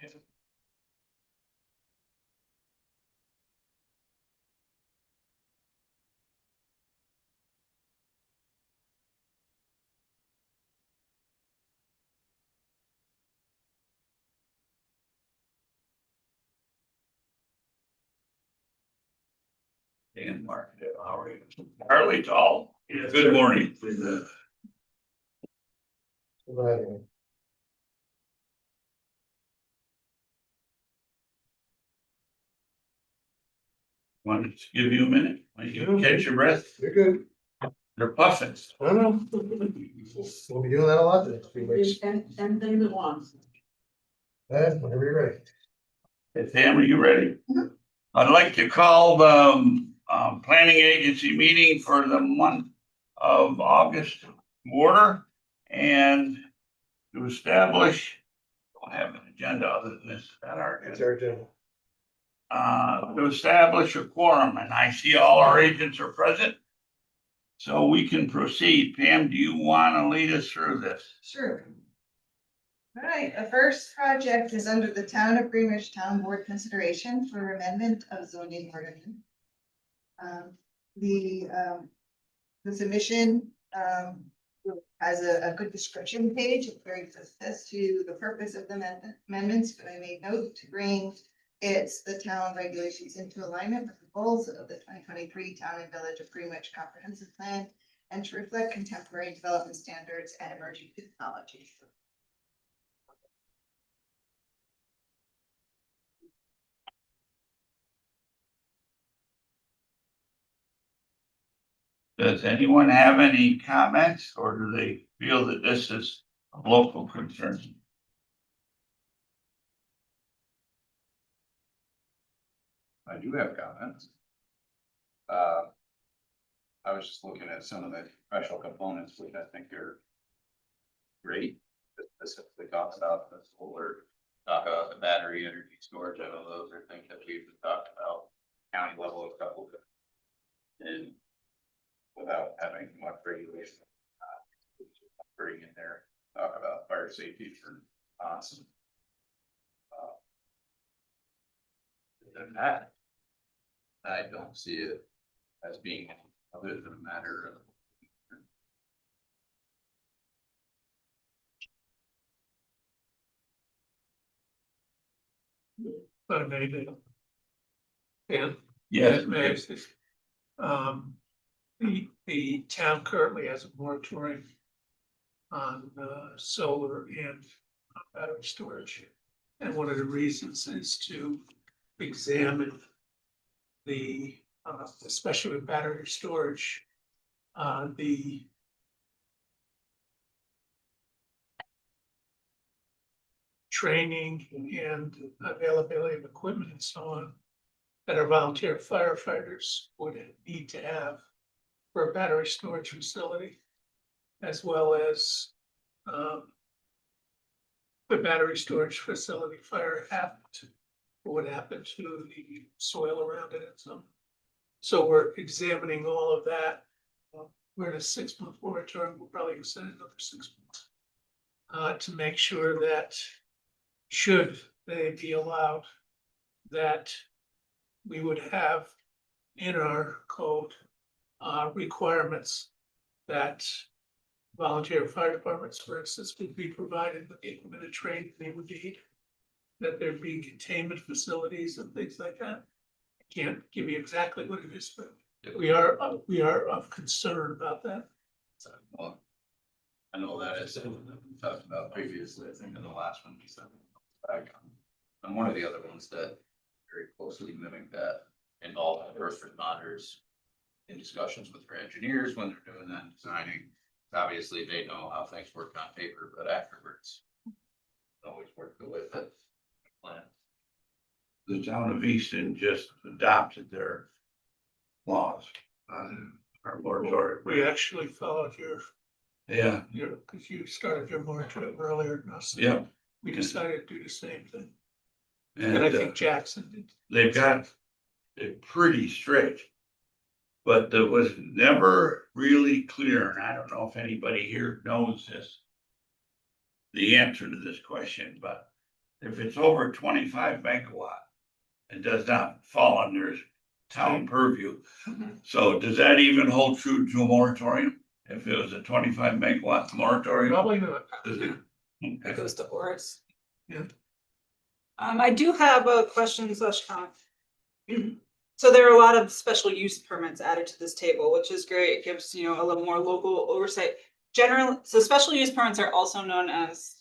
Dan Market, how are you? Harley Tall. Yes, good morning. Wanted to give you a minute. When you catch your breath, You're good. they're puffing. I don't know. We'll be doing that a lot the next few weeks. 10 things at once. Whenever you're ready. Hey, Sam, are you ready? I'd like to call the planning agency meeting for the month of August order and to establish, don't have an agenda other than this, that our It's our agenda. to establish a quorum, and I see all our agents are present. So we can proceed. Pam, do you want to lead us through this? Sure. All right, the first project is under the Town of Greenwich Town Board consideration for amendment of zoning ordinance. The submission has a good description page. It brings us as to the purpose of the amendments, but I made note to bring the town regulations into alignment with the goals of the 2023 Town and Village of Greenwich Comprehensive Plan and to reflect contemporary development standards and emerging technologies. Does anyone have any comments, or do they feel that this is a local concern? I do have comments. I was just looking at some of the special components, which I think are great. That specifically talks about the solar, talk about the battery energy storage. I know those are things that we've talked about county level a couple of, and without having much regulation, bring in there, talk about fire safety for awesome. Than that, I don't see it as being other than a matter of. But I made it. And Yes, the town currently has a moratorium on solar and battery storage. And one of the reasons is to examine the, especially with battery storage, the training and availability of equipment and so on that our volunteer firefighters would need to have for a battery storage facility, as well as the battery storage facility fire happened. What would happen to the soil around it and so we're examining all of that. We're in a 6-month moratorium. We'll probably extend it another 6 months to make sure that should they be allowed, that we would have in our code requirements that volunteer fire departments, for instance, would be provided with the implemented training they would need, that there'd be containment facilities and things like that. I can't give you exactly what it is, but we are of concern about that. Well, I know that is something that we talked about previously. I think in the last one we said back on. And one of the other ones that very closely mimic that involve first responders in discussions with their engineers when they're doing that designing. Obviously, they know how things work on paper, but afterwards, always work with it. Plan. the town of Easton just adopted their laws on our moratorium. We actually followed your, Yeah, because you started your moratorium earlier than us. yeah. We decided to do the same thing. And And I think Jackson did. they've got it pretty strict. But it was never really clear, and I don't know if anybody here knows this. The answer to this question, but if it's over 25 megawatt, it does not fall under town purview. So does that even hold true to a moratorium? If it was a 25 megawatt moratorium? Probably not. Okay. It goes to Horace. Yeah. I do have a question slash comment. So there are a lot of special use permits added to this table, which is great. It gives, you know, a little more local oversight. Generally, so special use permits are also known as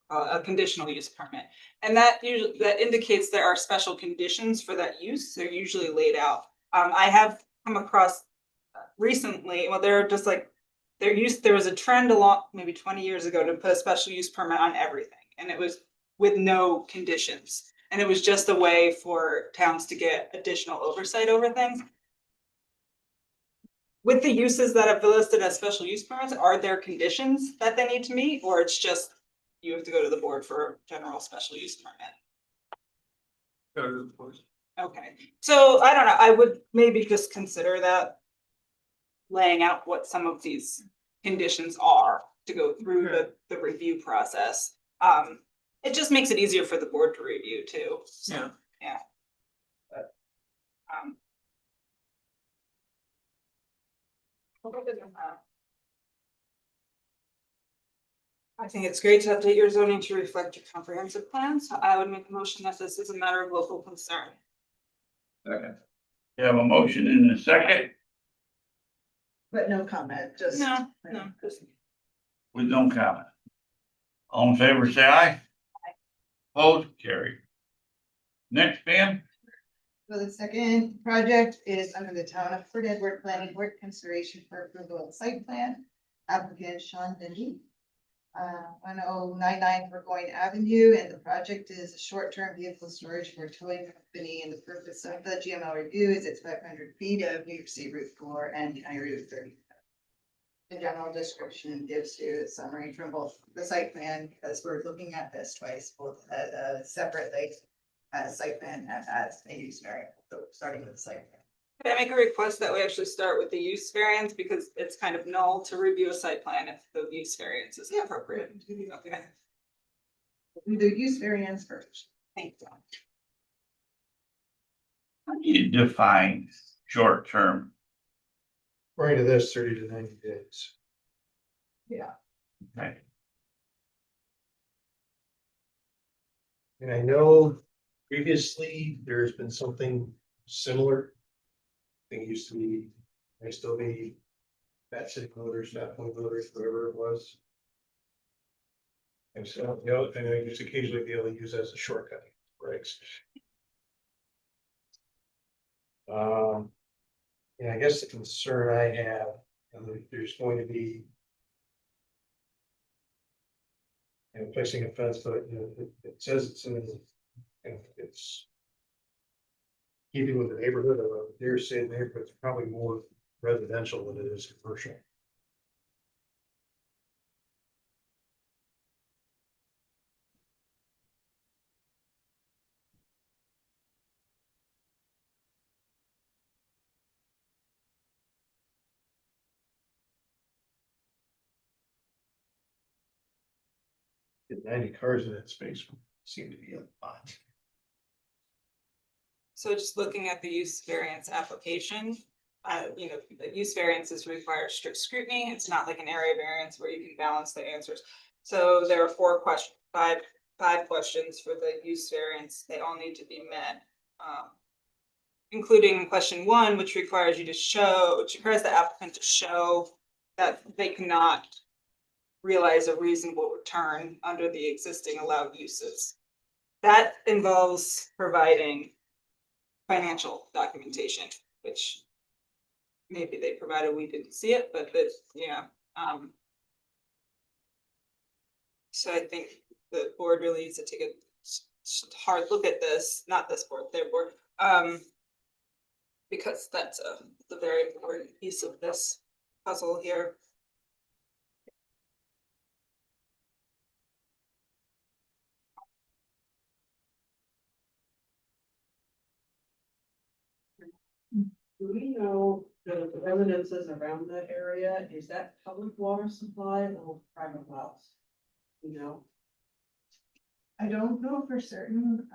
a conditional use permit. And that usually, that indicates there are special conditions for that use. They're usually laid out. I have come across recently, well, they're just like, there was a trend along maybe 20 years ago to put a special use permit on everything. And it was with no conditions. And it was just a way for towns to get additional oversight over things. With the uses that have been listed as special use permits, are there conditions that they need to meet, or it's just you have to go to the board for a general special use permit? Go to the board. Okay, so I don't know, I would maybe just consider that. Laying out what some of these conditions are to go through the review process. It just makes it easier for the board to review too. So, Yeah. Um, other than that, I think it's great to update your zoning to reflect your comprehensive plan, so I would make a motion that this is a matter of local concern. Okay. You have a motion in a second But no comment, just. No, just with no comment. All in favor, say aye. Opposed, carry. Next, Pam? So the second project is under the town of Port Edward Planning Board consideration for approval of site plan. Applicant Sean Denny. 1099 Burgoyne Avenue, and the project is a short-term vehicle storage for a towing company, and the purpose of the GML review is it's 500 feet of New York State Route 4 and County Route 30. The general description gives you a summary from both the site plan, because we're looking at this twice, both separately. Site plan as a use variant, so starting with the site plan. Can I make a request that we actually start with the use variance, because it's kind of null to review a site plan if the use variance is appropriate. Okay, We do use variance first. thank you. How do you define short term? According to this, 30 to 90 days. Yeah. Okay. And I know previously there's been something similar. I think it used to be, may still be Fat City Voters, Fat Point Voters, whatever it was. And so, you know, I know you just occasionally be able to use that as a shortcut, right? And I guess the concern I have, there's going to be. And placing a fence, but you know, it says it's in, and it's. Keeping with the neighborhood of a deer state neighborhood, it's probably more residential than it is commercial. Get 90 cars in that space would seem to be a lot. So just looking at the use variance application, you know, the use variances require strict scrutiny. It's not like an area variance where you can balance the answers. So there are five questions for the use variance. They all need to be met. Including question 1, which requires the applicant to show that they cannot realize a reasonable return under the existing allowed uses. That involves providing financial documentation, which maybe they provided, we didn't see it, but that, yeah. So I think the board really needs to take a hard look at this, not this board, their board, because that's the very important piece of this puzzle here. Do we know the residences around that area, is that public water supply or private wells? You know, I don't know for certain,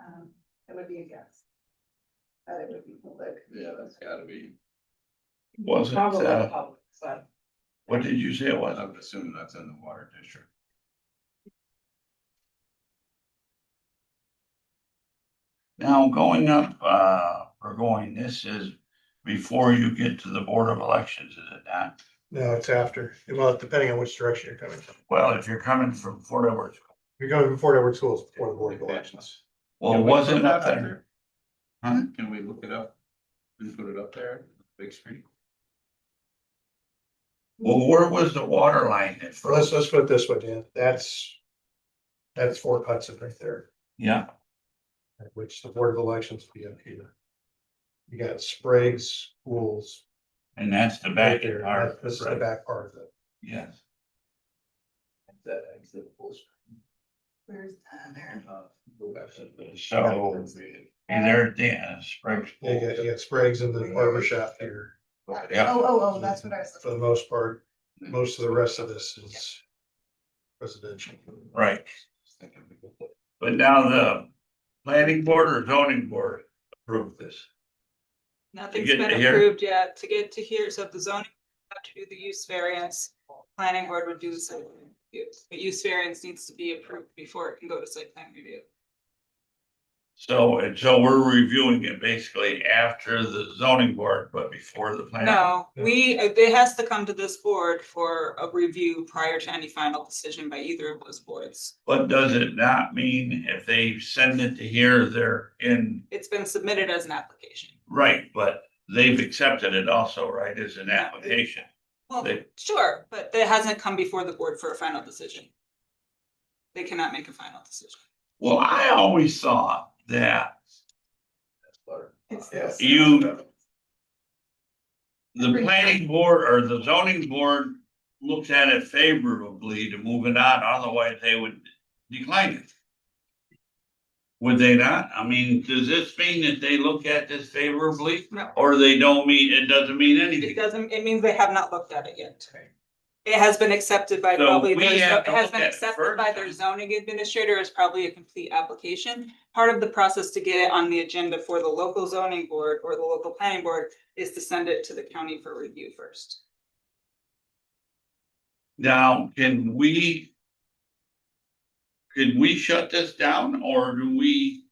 it would be a guess. That it would be public. Yeah, that's gotta be, Was it, Probably public, but what did you say it was? I would assume that's in the water district. Now, going up, or going, this is before you get to the Board of Elections, is it not? No, it's after, well, depending on which direction you're coming from. Well, if you're coming from Fort Edward, You're going before Edward Schools before the Board of Elections. well, Can it we wasn't put up that there. Huh? Can we look it up and put it up there, big screen? Well, where was the water line that So let's, froze? let's put it this way, Dan, that's Fort Hudson right there, Yeah, which the Board of Elections will be up here. You got Sprague's Schools and that's the right back there, part. this is the back part of it. Yes, That exit pulls. Where's, there? Go back to- so, and there, yeah, Springs. You got Sprague's in the barber shop here. Yeah. Oh, that's what I was For the looking. most part, most of the rest of this is residential. Right. But now the planning board or zoning board approved this. Nothing's get been to here? approved yet to get to here, so if the zoning have to do the use variance, planning board would do the site plan review. But use variance needs to be approved before it can go to site plan review. So, and so we're reviewing it basically after the zoning board, but before the planning. No, it has to come to this board for a review prior to any final decision by either of those boards. But does it not mean if they send it to here, they're in, It's been submitted as an application. right, but they've accepted it also, right, as an application? Well, They- sure, but it hasn't come before the board for a final decision. They cannot make a final decision. Well, I always thought that It's Yeah. this. the planning board or the zoning board looks at it favorably to move it on, otherwise they would decline it. Would they not? I mean, does this mean that they look at this favorably? No. Or they don't mean, it doesn't mean anything? It means they have not looked at it yet. It has been accepted by So probably, we have to it has look been at it accepted by first, their then. zoning administrator as probably a complete application. Part of the process to get it on the agenda for the local zoning board or the local planning board is to send it to the county for review first. Now, can we shut this down or do we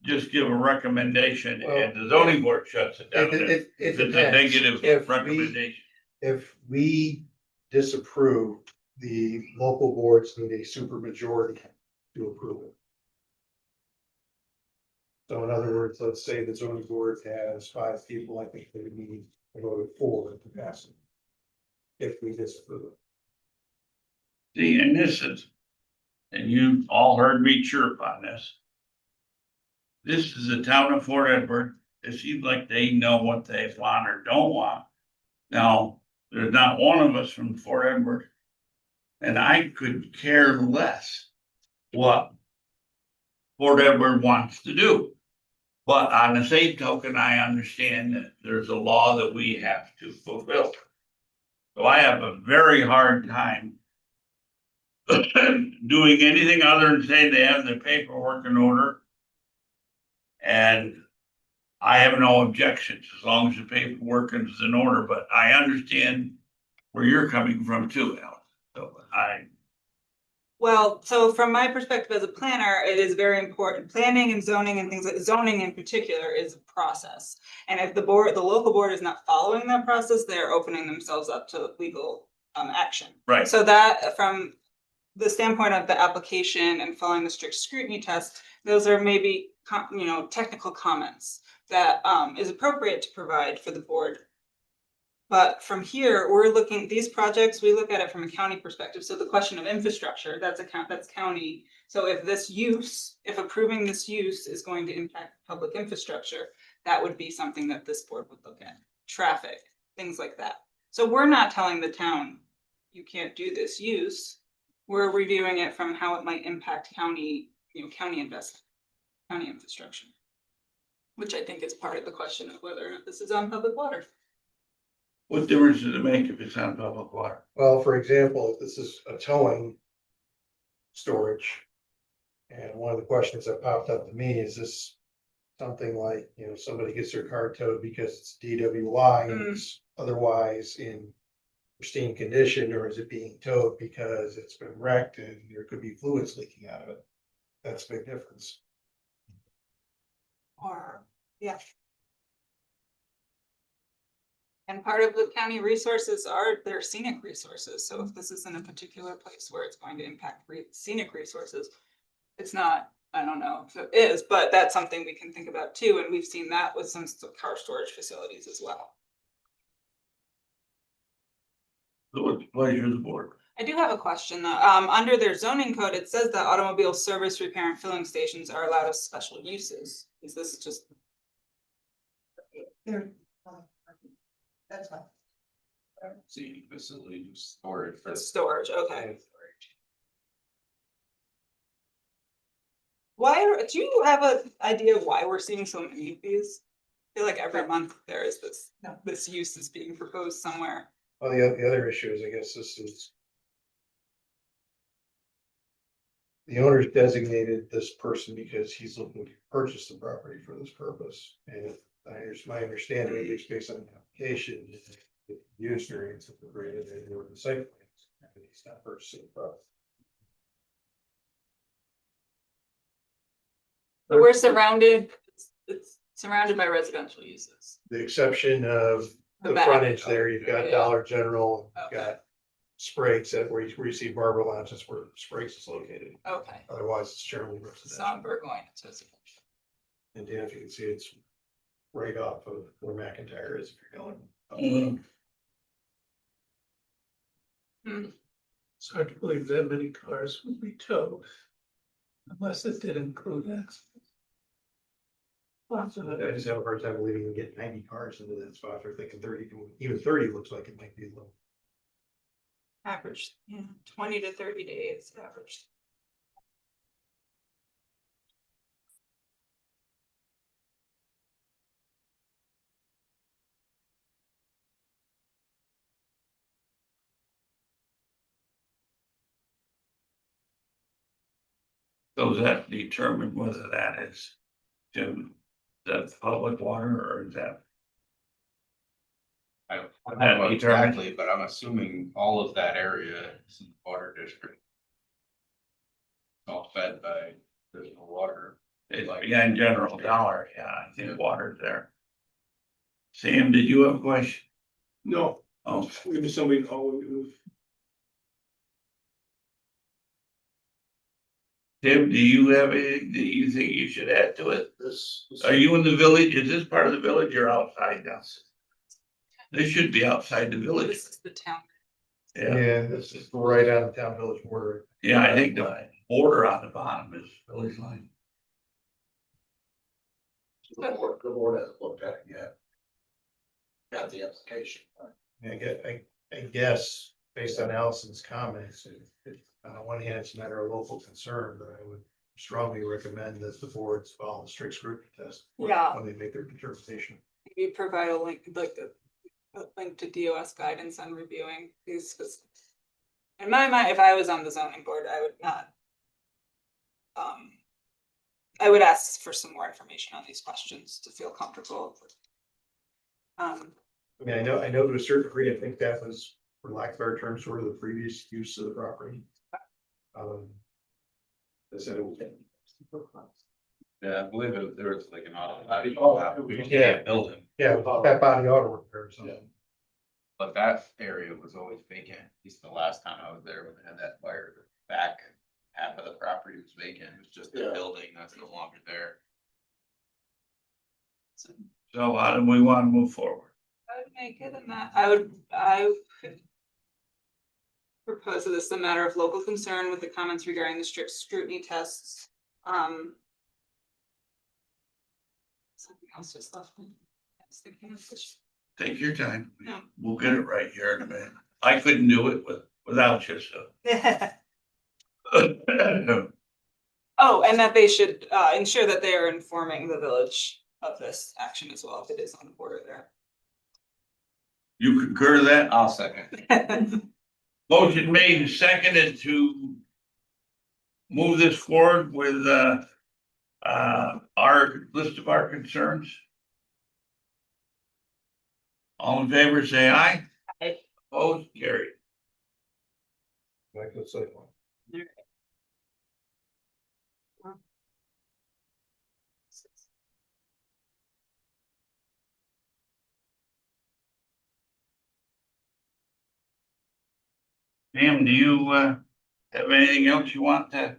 just give a recommendation and the zoning board shuts it down? It If it's a depends. negative If we- recommendation. If we disapprove, the local boards need a supermajority to approve it. So in other words, let's say the zoning board has 5 people, I think they would need a vote of 4 to pass it. If we disapprove it. See, and this is, and you all heard me chirp on this. This is the town of Fort Edward. It seems like they know what they want or don't want. Now, there's not one of us from Fort Edward. And I could care less what Fort Edward wants to do. But on the same token, I understand that there's a law that we have to fulfill. So I have a very hard time doing anything other than saying they have their paperwork in order. And I have no objections as long as the paperwork is in order, but I understand where you're coming from too, Al. So Well, so from my perspective as a planner, it is very important. Planning and zoning and things like zoning in particular is a process. And if the local board is not following that process, they're opening themselves up to legal action. right, So that from the standpoint of the application and following the strict scrutiny test, those are maybe, technical comments that is appropriate to provide for the board. But from here, we're looking, these projects, we look at it from a county perspective. So the question of infrastructure, that's county. So if approving this use is going to impact public infrastructure, that would be something that this board would look at. Traffic, things like that. So we're not telling the town, you can't do this use. We're reviewing it from how it might impact county investment, county infrastructure. Which I think is part of the question of whether or not this is on public water. what difference does it make if it's on public water? Well, for example, if this is a towing storage. And one of the questions that popped up to me is this something like, somebody gets their car towed because it's DWI and it's otherwise in pristine condition, or is it being towed because it's been wrecked and there could be fluids leaking out of it? That's a big difference. Or, yeah. And part of the county resources are their scenic resources, so if this is in a particular place where it's going to impact scenic resources. It's not, I don't know if it is, but that's something we can think about too, and we've seen that with some car storage facilities as well. So it's pleasure of the board. I do have a question though, under their zoning code, it says that automobile service, repair and filling stations are allowed as special uses. Is this just, There. That's fine. See, facilities, storage for. storage, okay. Do you have an idea of why we're seeing so many of these? I feel like every month there is this use is being proposed somewhere. Well, the other issue is, I guess this is. The owner's designated this person because he's looking to purchase the property for this purpose. And my understanding, at least based on the application, is the use variance if we're granted and there were the site plans, and he's not purchasing the property. But we're surrounded, it's surrounded by residential uses. The exception of the back. frontage there, you've got Yeah. Dollar General, you've Okay. got Sprague's, where you see Barber Lounge, that's where Sprague's is located. Okay, Otherwise, it's generally residential. Songbird going to residential. And Dan, if you can see, it's right off of where McIntyre is if you're going. up. It's hard to believe that many cars would be towed. Unless it did include accidents. I just have a hard time believing we get 90 cars into that spot. They're thinking 30, even 30 looks like it might be a little. Average, 20 to 30 days average. So does that determine whether that is, Jim, that's public water or is that? I don't That know determines- exactly, but I'm assuming all of that area is in the water district. All fed by, there's no water. Yeah, in general dollar, yeah, I think water's there. Sam, did you have a question? No, Oh, maybe somebody, Tim, do you have anything that you think you should add to it? This. Are you in the village? Is this part of the village or outside now? This should be outside the village. This is the town. Yeah, Yeah, this is right on the town village border. yeah, I think the border on the bottom is village line. The board hasn't looked at it yet. Got the application. I guess, based on Allison's comments, on the one hand, it's a matter of local concern, but I would strongly recommend that the boards follow the strict scrutiny test. Yeah. When they make their determination. Maybe provide a link, like a link to DOS guidance on reviewing these, because in my mind, if I was on the zoning board, I would not. I would ask for some more information on these questions to feel comfortable. I mean, I know to a certain degree, I think that was, for lack of better term, sort of the previous use of the property. They said it was. Yeah, I believe there was like an auto. Yeah. Building, Yeah, that body auto repair or something. but that area was always vacant. At least the last time I was there when they had that fire, the back half of the property was vacant. It was just a building that's no longer there. So how do we want to move forward? I would make it in that, I would propose that this is a matter of local concern with the comments regarding the strict scrutiny tests. Something else just left me. I was thinking of this. Take your time. No. We'll get it right here in a minute. I couldn't do it without you, so. Oh, and that they should ensure that they are informing the village of this action as well, if it is on the border You concur that? I'll second. there. Motion made and seconded to move this forward with, our list of our concerns? All in favor, say aye. Aye. Opposed, carried. Like the site plan. Pam, do you, have anything else you want to?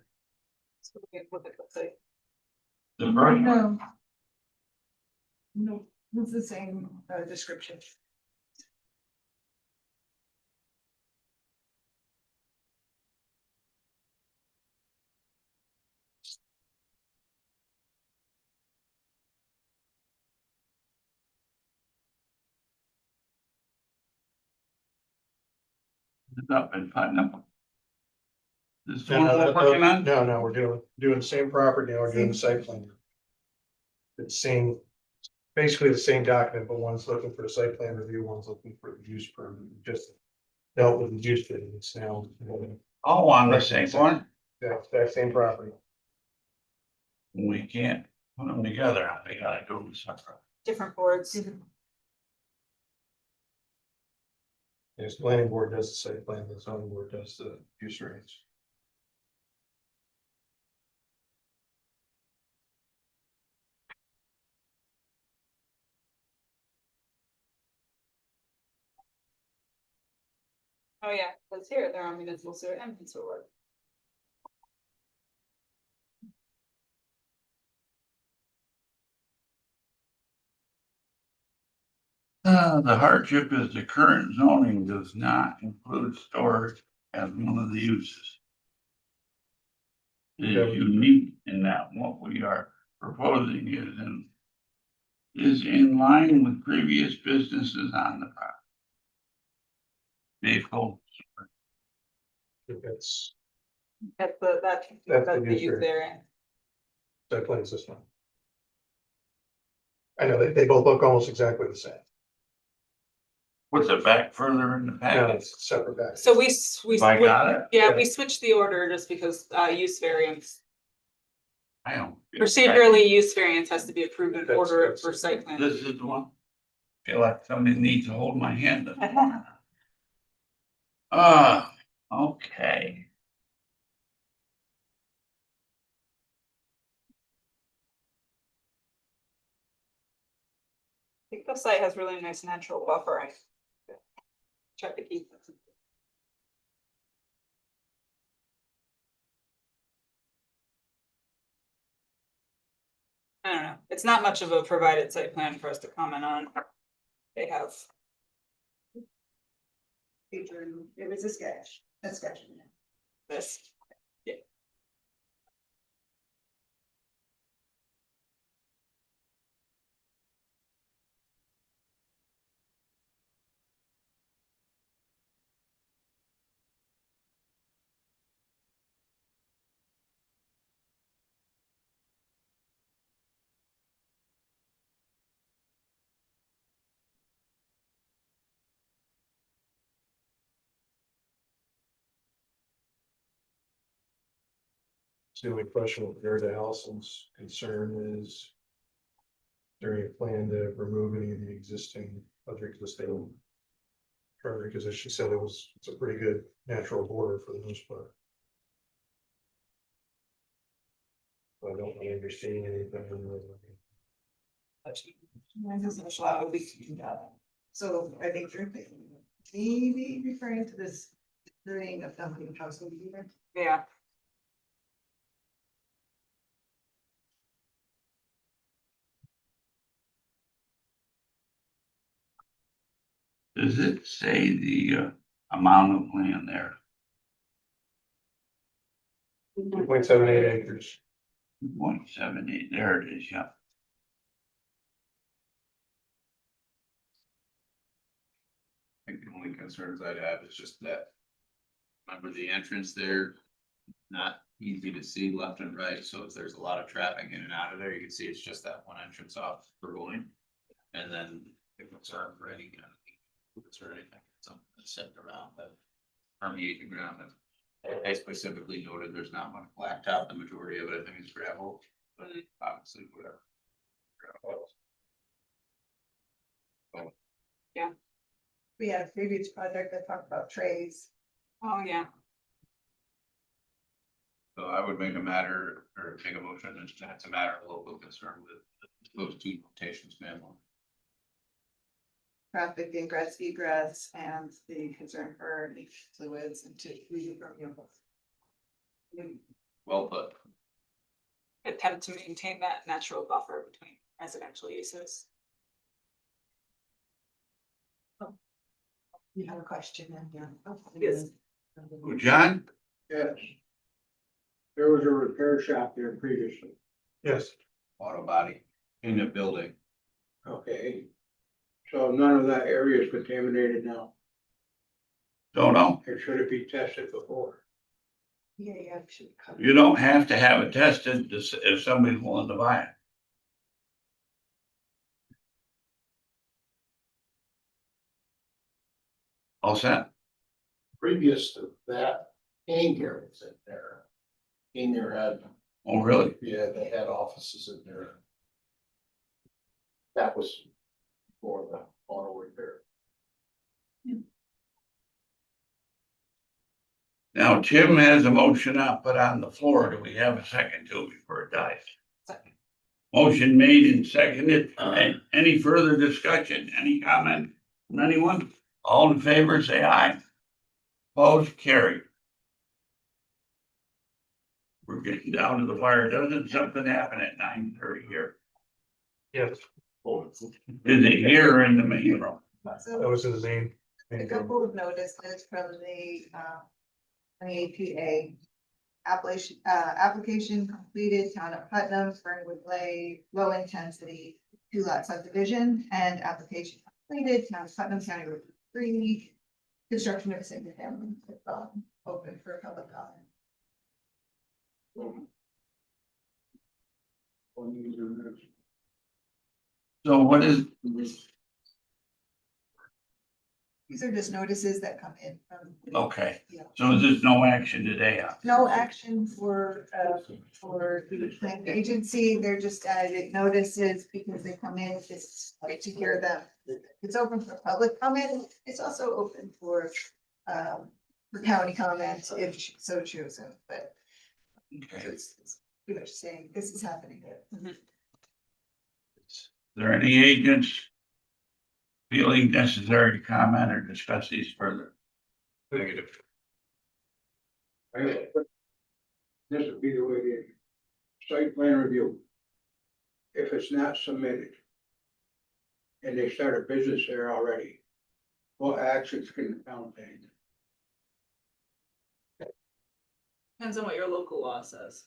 So we can look at the site. The first one? No. No, it's the same description. It's up and Putnam. This is the No, one no, we're working on? no, we're doing the same property, now we're doing the site plan. It's same, basically the same document, but one's looking for the site plan review, one's looking for the use permit, just dealt with the use permit, it's now. Oh, on the same one? Yeah, that same property. We can't put them together. They gotta go separate. Different boards. This planning board does the site plan, the zoning board does the use variance. Oh, yeah, that's here, they're on municipal sewer and municipal water. The hardship is the current zoning does not include storage as one of the uses. It is unique in that what we are proposing is in line with previous businesses on the property. Vehicle, That's That's That's the the use use variance. there. site plan system. I know they both look almost exactly the same. what's it back further in the No, package? it's separate back. So we I got it? yeah, we switched the order just because use variance. I don't. Procedurally, use variance has to be approved in That's- order that's- for site plan. This is the one. Feel like somebody needs to hold my hand up. Okay. I think the site has really nice natural buffering. Try to keep it. I don't know, it's not much of a provided site plan for us to comment on. They have, Feature, it was a sketch, this. So the only question with regard to Allison's concern is. During a plan to remove any of the existing, other existing. Currently, because as she said, it's a pretty good natural border for the most part. I don't remember seeing anything. so I think you're maybe referring to this doing of dumping household unit. Yeah, Does it say the amount of land there? 2.78 acres. 2.78, there it is, yeah. I think the only concerns I'd have is just that. Remember the entrance there, not easy to see left and right, so if there's a lot of traffic in and out of there, you can see it's just that one entrance off for going. And then the concern for any kind of, or anything, something that's set around that permeate the ground. They specifically noted there's not much blacktop, the majority of it, I think, is gravel, but obviously, whatever. Gravel. We had a previous project that talked about trays. Oh, yeah. So I would make a matter, or take a motion, that that's a matter of local concern with those two notations, ma'am. Traffic ingress, egress, and the concern for leak fluids and to leave permeable. Well put. Attempt to maintain that natural buffer between residential uses. You have a question and Yes. Well, John, Yes. There was a repair shop there previously. Yes. Auto body in the building. Okay. So none of that area is contaminated now. don't know. It should it be tested before? Yeah, should cover. You don't have to have it tested if somebody's willing to buy it. All set? Previous to that, Anger was in there. Anger had, Oh, really? yeah, they had offices in there. That was for the auto repair. Now, Tim has a motion I'll put on the floor. Do we have a second to it before it dies? Second. Motion made and seconded. Any further discussion? Any comment from anyone? All in favor, say aye. Opposed, carried. We're getting down to the wire. Doesn't something happen at 9:30 here? Yes, Is it here in the main room? that So was in the main. a couple of notices from the APA. Application completed, Town of Putnam, Fernwood Lane, low intensity, 2-lot subdivision, and application completed, Town of Putnam, County Road 3. Construction of a single family, open for public comment. So what is, These are just notices that come in from. okay, Yeah. so there's no action today on it? No action for the planning agency, they're just added notices because they come in, it's like to hear them. It's open for public comment, it's also open for county comments if so chosen, but Okay. it's pretty much saying this is happening. Is there any agents feeling necessary to comment or discuss these further? Negative. This would be the way it is. Site plan review. If it's not submitted. And they start a business there already. What actions can the town take? Depends on what your local law says.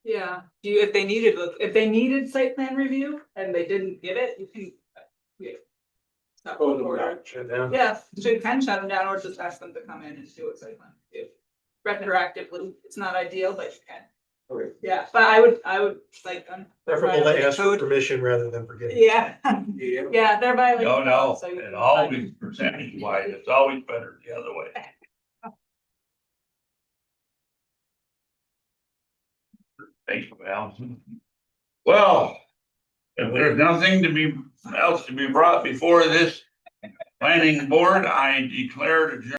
Yeah, if they needed site plan review and they didn't get it, you can. Yeah. Stop Close them order. down. Shut down. Yeah, so you can shut them down or just ask them to come in and do a site plan review. Retroactively, it's not ideal, but you can. Okay. Yeah, but I would like them. Preferable to ask for Code. permission rather than forgetting. Yeah, Yeah. yeah, they're violating. No, no, code, so you it can- always percentage wise, it's always better the other way. Thank you, Allison. Well, if there's nothing else to be brought before this planning board, I declare it adjourned.